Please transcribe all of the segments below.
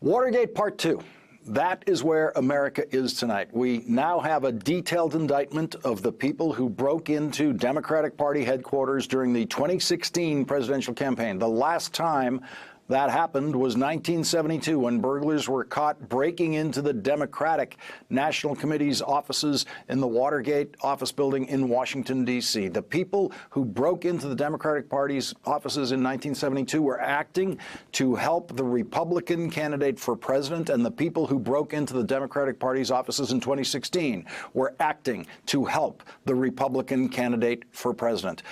Watergate Part 2. That is where America is tonight. We now have a detailed indictment of the people who broke into Democratic Party headquarters during the 2016 presidential campaign. The last time that happened was 1972, when burglars were caught breaking into the Democratic National Committee's offices in the Watergate office building in Washington, D.C. The people who broke into the Democratic Party's offices in 1972 were acting to help the Republican candidate for president, and the people who broke into the Democratic Party's offices in 2016 were acting to help the Republican candidate for president.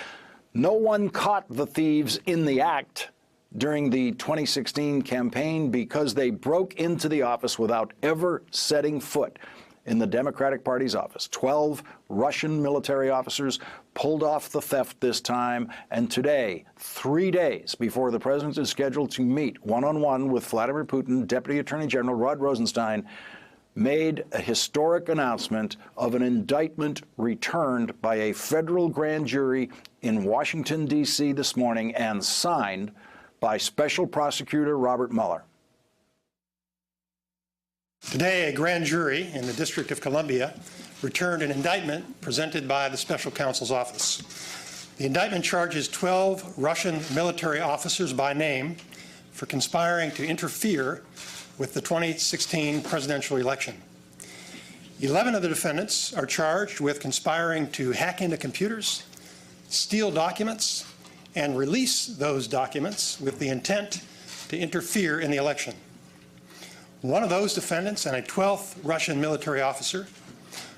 No one caught the thieves in the act during the 2016 campaign because they broke into the office without ever setting foot in the Democratic Party's office. 12 Russian military officers pulled off the theft this time, and today, 3 days before the president is scheduled to meet one-on-one with Vladimir Putin, Deputy Attorney General Rod Rosenstein made a historic announcement of an indictment returned by a federal grand jury in Washington, D.C. this morning and signed by Special Prosecutor Robert Mueller. Today, a grand jury in the District of Columbia returned an indictment presented by the Special Counsel's Office. The indictment charges 12 Russian military officers by name for conspiring to interfere with the 2016 presidential election. 11 of the defendants are charged with conspiring to hack into computers, steal documents, and release those documents with the intent to interfere in the election. One of those defendants and a 12th Russian military officer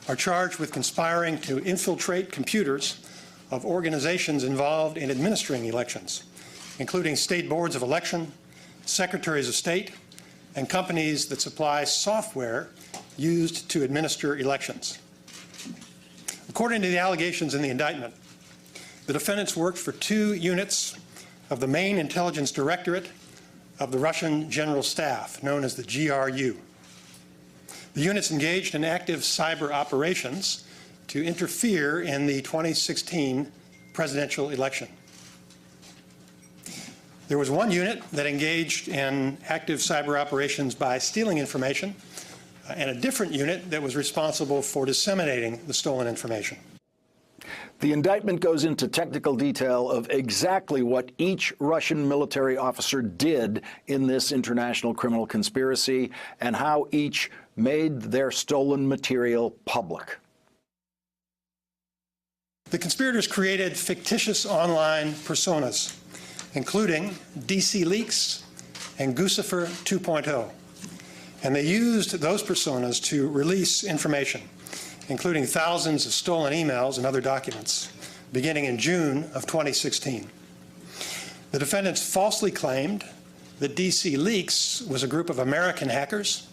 are charged with conspiring to infiltrate computers of organizations involved in administering elections, including state boards of election, secretaries of state, and companies that supply software used to administer elections. According to the allegations in the indictment, the defendants worked for 2 units of the main intelligence directorate of the Russian General Staff, known as the GRU. The units engaged in active cyber operations to interfere in the 2016 presidential election. There was one unit that engaged in active cyber operations by stealing information, and a different unit that was responsible for disseminating the stolen information. The indictment goes into technical detail of exactly what each Russian military officer did in this international criminal conspiracy and how each made their stolen material public. The conspirators created fictitious online personas, including DC Leaks and Guccifer 2.0, and they used those personas to release information, including thousands of stolen emails and other documents, beginning in June of 2016. The defendants falsely claimed that DC Leaks was a group of American hackers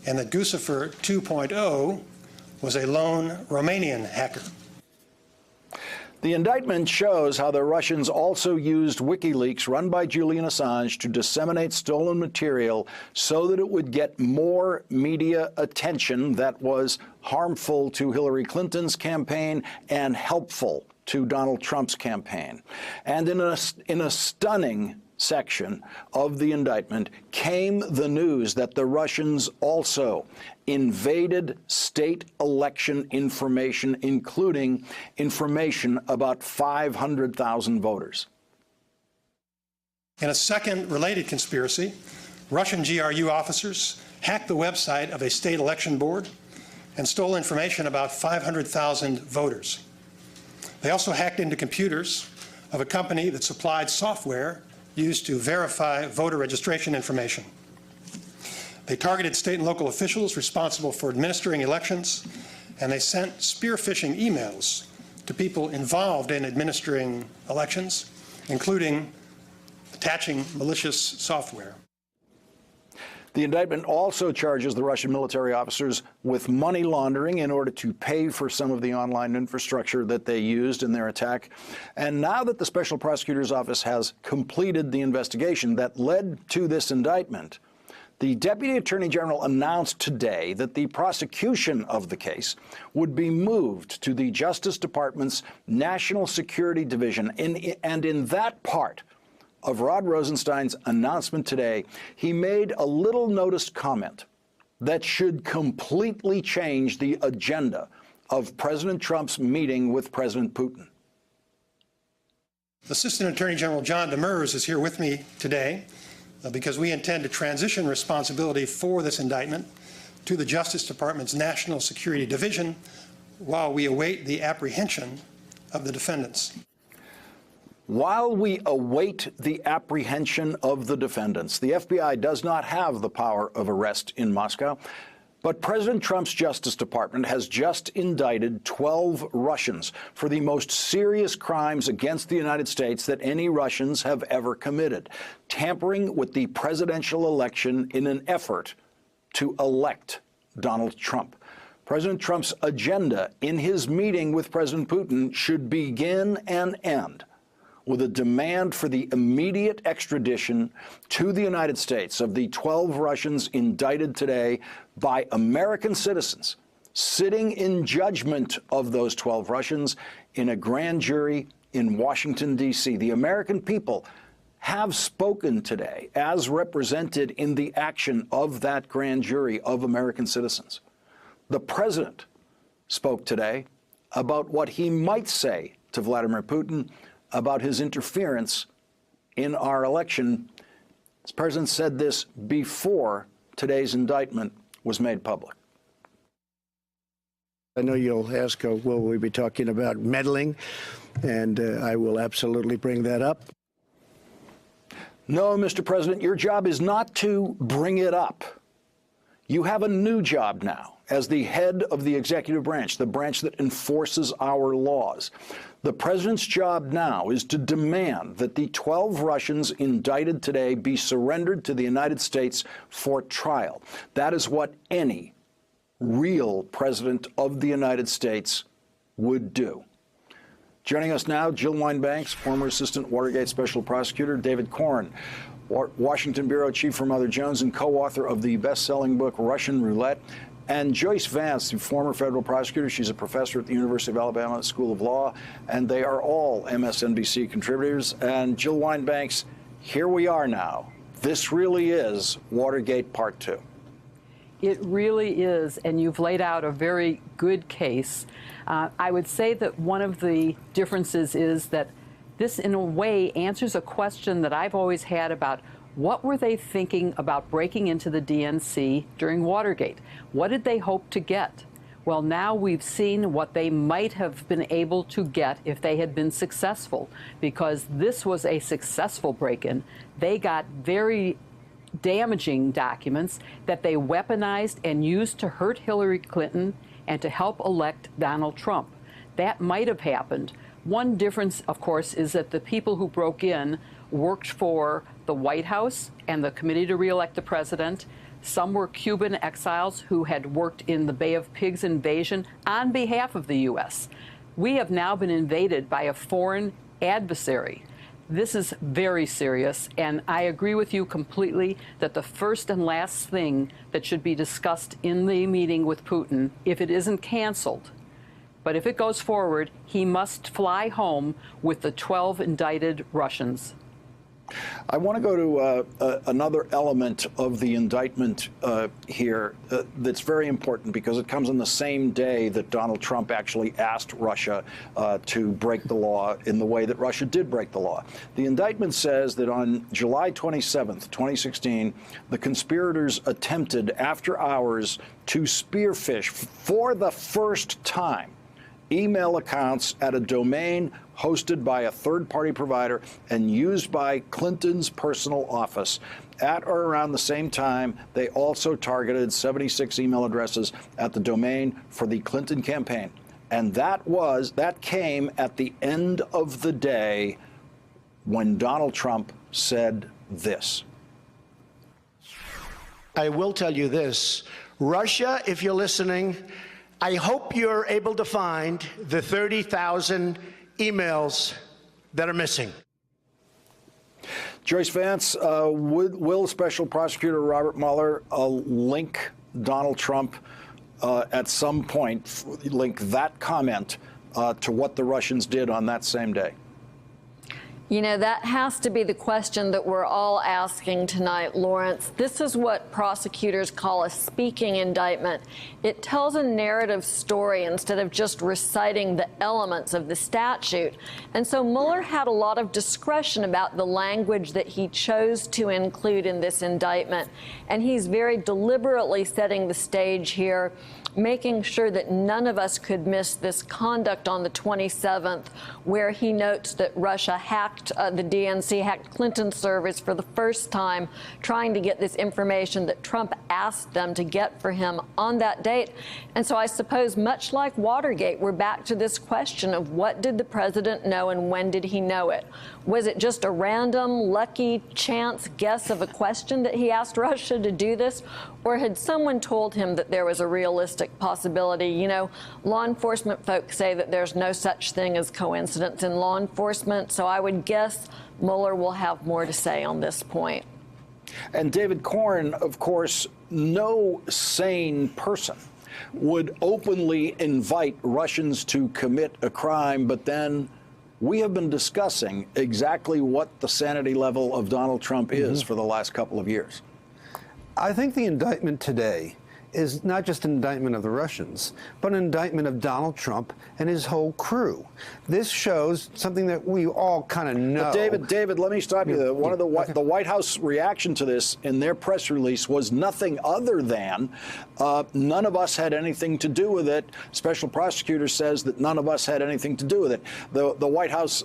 and that Guccifer 2.0 was a lone Romanian hacker. The indictment shows how the Russians also used WikiLeaks, run by Julian Assange, to disseminate stolen material so that it would get more media attention that was harmful to Hillary Clinton's campaign and helpful to Donald Trump's campaign. And in a stunning section of the indictment came the news that the Russians also invaded state election information, including information about 500,000 voters. In a second related conspiracy, Russian GRU officers hacked the website of a state election board and stole information about 500,000 voters. They also hacked into computers of a company that supplied software used to verify voter registration information. They targeted state and local officials responsible for administering elections, and they sent spear phishing emails to people involved in administering elections, including attaching malicious software. The indictment also charges the Russian military officers with money laundering in order to pay for some of the online infrastructure that they used in their attack. And now that the Special Prosecutor's Office has completed the investigation that led to this indictment, the Deputy Attorney General announced today that the prosecution of the case would be moved to the Justice Department's National Security Division, and in that part of Rod Rosenstein's announcement today, he made a little noticed comment that should completely change the agenda of President Trump's meeting with President Putin. Assistant Attorney General John Demers is here with me today because we intend to transition responsibility for this indictment to the Justice Department's National Security Division while we await the apprehension of the defendants. While we await the apprehension of the defendants, the FBI does not have the power of arrest in Moscow, but President Trump's Justice Department has just indicted 12 Russians for the most serious crimes against the United States that any Russians have ever committed, tampering with the presidential election in an effort to elect Donald Trump. President Trump's agenda in his meeting with President Putin should begin and end with a demand for the immediate extradition to the United States of the 12 Russians indicted today by American citizens sitting in judgment of those 12 Russians in a grand jury in Washington, D.C. The American people have spoken today as represented in the action of that grand jury of American citizens. The president spoke today about what he might say to Vladimir Putin about his interference in our election. The president said this before today's indictment was made public. I know you'll ask, will we be talking about meddling? And I will absolutely bring that up. No, Mr. President, your job is not to bring it up. You have a new job now as the head of the executive branch, the branch that enforces our laws. The president's job now is to demand that the 12 Russians indicted today be surrendered to the United States for trial. That is what any real president of the United States would do. Joining us now, Jill Wine-Banks, former assistant Watergate special prosecutor, David Corn, Washington Bureau chief for Mother Jones and co-author of the best-selling book Russian Roulette, and Joyce Vance, the former federal prosecutor. She's a professor at the University of Alabama School of Law, and they are all MSNBC contributors. And Jill Wine-Banks, here we are now. This really is Watergate Part 2. It really is, and you've laid out a very good case. I would say that one of the differences is that this, in a way, answers a question that I've always had about what were they thinking about breaking into the DNC during Watergate? What did they hope to get? Well, now we've seen what they might have been able to get if they had been successful, because this was a successful break-in. They got very damaging documents that they weaponized and used to hurt Hillary Clinton and to help elect Donald Trump. That might have happened. One difference, of course, is that the people who broke in worked for the White House and the Committee to Re-elect the President. Some were Cuban exiles who had worked in the Bay of Pigs invasion on behalf of the U.S. We have now been invaded by a foreign adversary. This is very serious, and I agree with you completely that the first and last thing that should be discussed in the meeting with Putin, if it isn't canceled, but if it goes forward, he must fly home with the 12 indicted Russians. I want to go to another element of the indictment here that's very important because it comes on the same day that Donald Trump actually asked Russia to break the law in the way that Russia did break the law. The indictment says that on July 27th, 2016, the conspirators attempted after hours to spearfish for the first time email accounts at a domain hosted by a third-party provider and used by Clinton's personal office. At or around the same time, they also targeted 76 email addresses at the domain for the Clinton campaign. And that came at the end of the day when Donald Trump said this. I will tell you this. Russia, if you're listening, I hope you're able to find the 30,000 emails that are missing. Joyce Vance, will Special Prosecutor Robert Mueller link Donald Trump at some point, link that comment to what the Russians did on that same day? You know, that has to be the question that we're all asking tonight, Lawrence. This is what prosecutors call a speaking indictment. It tells a narrative story instead of just reciting the elements of the statute. And so Mueller had a lot of discretion about the language that he chose to include in this indictment. And he's very deliberately setting the stage here, making sure that none of us could miss this conduct on the 27th, where he notes that Russia hacked, the DNC hacked Clinton's servers for the first time, trying to get this information that Trump asked them to get for him on that date. And so I suppose, much like Watergate, we're back to this question of what did the president know and when did he know it? Was it just a random, lucky chance guess of a question that he asked Russia to do this? Or had someone told him that there was a realistic possibility? You know, law enforcement folks say that there's no such thing as coincidence in law enforcement, so I would guess Mueller will have more to say on this point. And David Corn, of course, no sane person would openly invite Russians to commit a crime, but then we have been discussing exactly what the sanity level of Donald Trump is for the last couple of years. I think the indictment today is not just an indictment of the Russians, but an indictment of Donald Trump and his whole crew. This shows something that we all kind of know. But David, let me stop you there. One of the White House reaction to this in their press release was nothing other than none of us had anything to do with it. Special prosecutor says that none of us had anything to do with it. The White House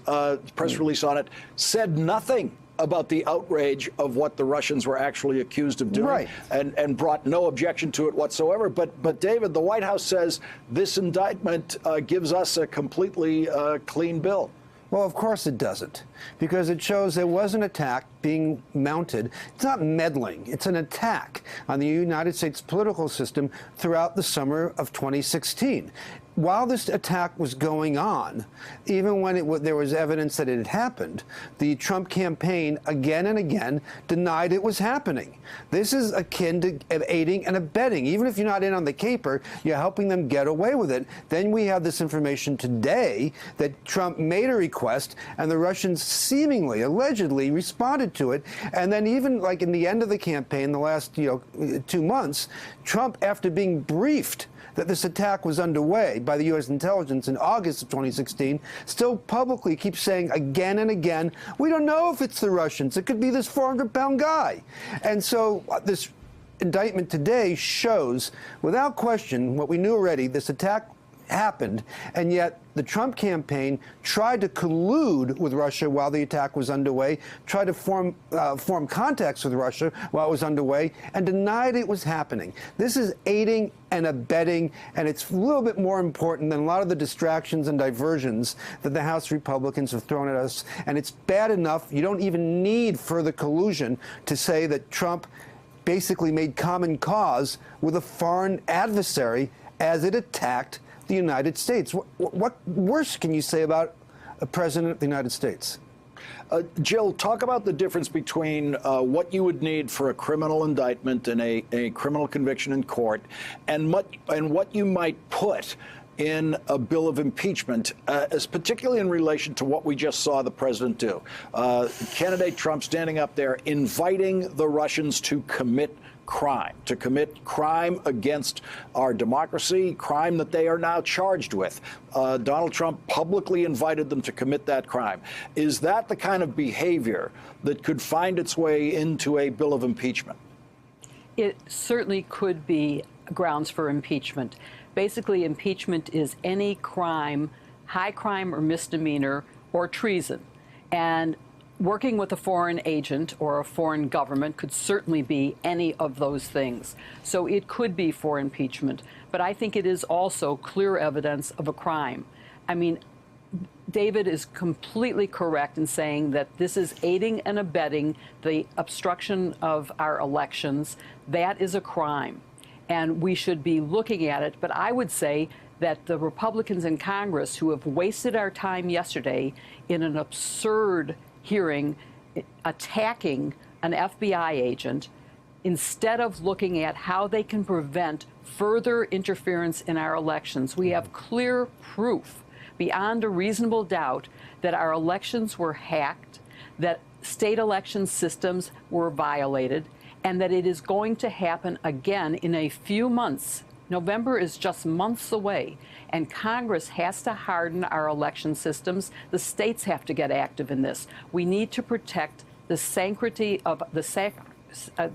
press release on it said nothing about the outrage of what the Russians were actually accused of doing, right, and brought no objection to it whatsoever. But David, the White House says this indictment gives us a completely clean bill. Well, of course it doesn't, because it shows there was an attack being mounted. It's not meddling. It's an attack on the United States political system throughout the summer of 2016. While this attack was going on, even when there was evidence that it had happened, the Trump campaign again and again denied it was happening. This is akin to aiding and abetting. Even if you're not in on the caper, you're helping them get away with it. Then we have this information today that Trump made a request and the Russians seemingly, allegedly responded to it. And then even like in the end of the campaign, the last 2 months, Trump, after being briefed that this attack was underway by the U.S. intelligence in August of 2016, still publicly keeps saying again and again, we don't know if it's the Russians. It could be this 400-pound guy. And so this indictment today shows, without question, what we knew already, this attack happened, and yet the Trump campaign tried to collude with Russia while the attack was underway, tried to form contacts with Russia while it was underway, and denied it was happening. This is aiding and abetting, and it's a little bit more important than a lot of the distractions and diversions that the House Republicans have thrown at us, and it's bad enough. You don't even need further collusion to say that Trump basically made common cause with a foreign adversary as it attacked the United States. What worse can you say about a president of the United States? Jill, talk about the difference between what you would need for a criminal indictment and a criminal conviction in court, and what you might put in a bill of impeachment, as particularly in relation to what we just saw the president do. Candidate Trump standing up there inviting the Russians to commit crime against our democracy, crime that they are now charged with. Donald Trump publicly invited them to commit that crime. Is that the kind of behavior that could find its way into a bill of impeachment? It certainly could be grounds for impeachment. Basically, impeachment is any crime, high crime or misdemeanor or treason. And working with a foreign agent or a foreign government could certainly be any of those things. So it could be for impeachment. But I think it is also clear evidence of a crime. I mean, David is completely correct in saying that this is aiding and abetting the obstruction of our elections. That is a crime, and we should be looking at it. But I would say that the Republicans in Congress who have wasted our time yesterday in an absurd hearing attacking an FBI agent, instead of looking at how they can prevent further interference in our elections. We have clear proof beyond a reasonable doubt that our elections were hacked, that state election systems were violated, and that it is going to happen again in a few months. November is just months away, and Congress has to harden our election systems. The states have to get active in this. We need to protect the sanctity of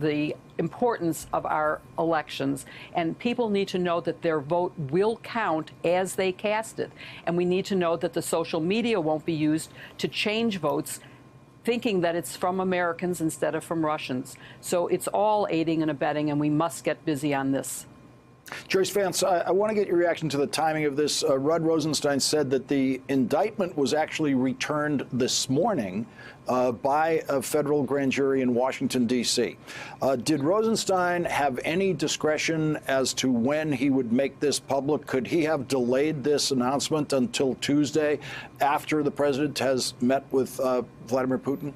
the importance of our elections, and people need to know that their vote will count as they cast it. And we need to know that the social media won't be used to change votes, thinking that it's from Americans instead of from Russians. So it's all aiding and abetting, and we must get busy on this. Joyce Vance, I want to get your reaction to the timing of this. Rod Rosenstein said that the indictment was actually returned this morning by a federal grand jury in Washington, D.C. Did Rosenstein have any discretion as to when he would make this public? Could he have delayed this announcement until Tuesday after the president has met with Vladimir Putin?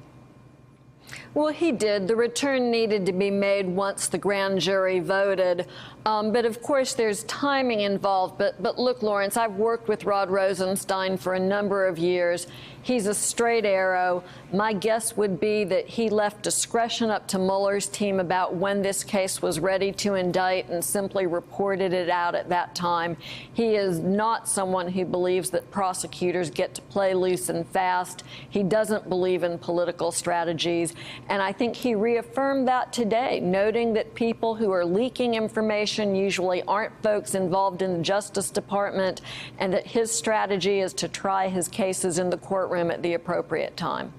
Well, he did. The return needed to be made once the grand jury voted. But of course, there's timing involved. But look, Lawrence, I've worked with Rod Rosenstein for a number of years. He's a straight arrow. My guess would be that he left discretion up to Mueller's team about when this case was ready to indict and simply reported it out at that time. He is not someone who believes that prosecutors get to play loose and fast. He doesn't believe in political strategies. And I think he reaffirmed that today, noting that people who are leaking information usually aren't folks involved in the Justice Department, and that his strategy is to try his cases in the courtroom at the appropriate time.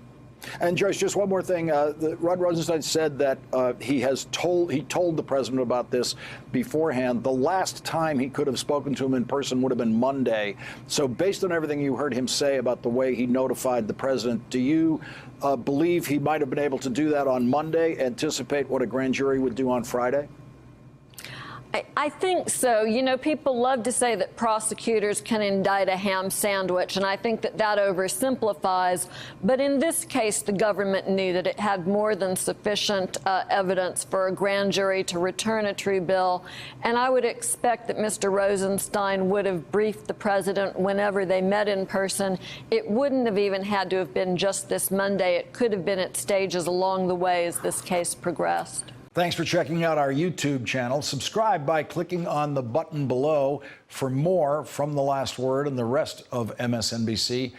And Joyce, just one more thing. Rod Rosenstein said that he told the president about this beforehand. The last time he could have spoken to him in person would have been Monday. So based on everything you heard him say about the way he notified the president, do you believe he might have been able to do that on Monday, anticipate what a grand jury would do on Friday? I think so. You know, people love to say that prosecutors can indict a ham sandwich, and I think that that oversimplifies. But in this case, the government knew that it had more than sufficient evidence for a grand jury to return a true bill. And I would expect that Mr. Rosenstein would have briefed the president whenever they met in person. It wouldn't have even had to have been just this Monday. It could have been at stages along the way as this case progressed. Thanks for checking out our YouTube channel. Subscribe by clicking on the button below for more from The Last Word and the rest of MSNBC.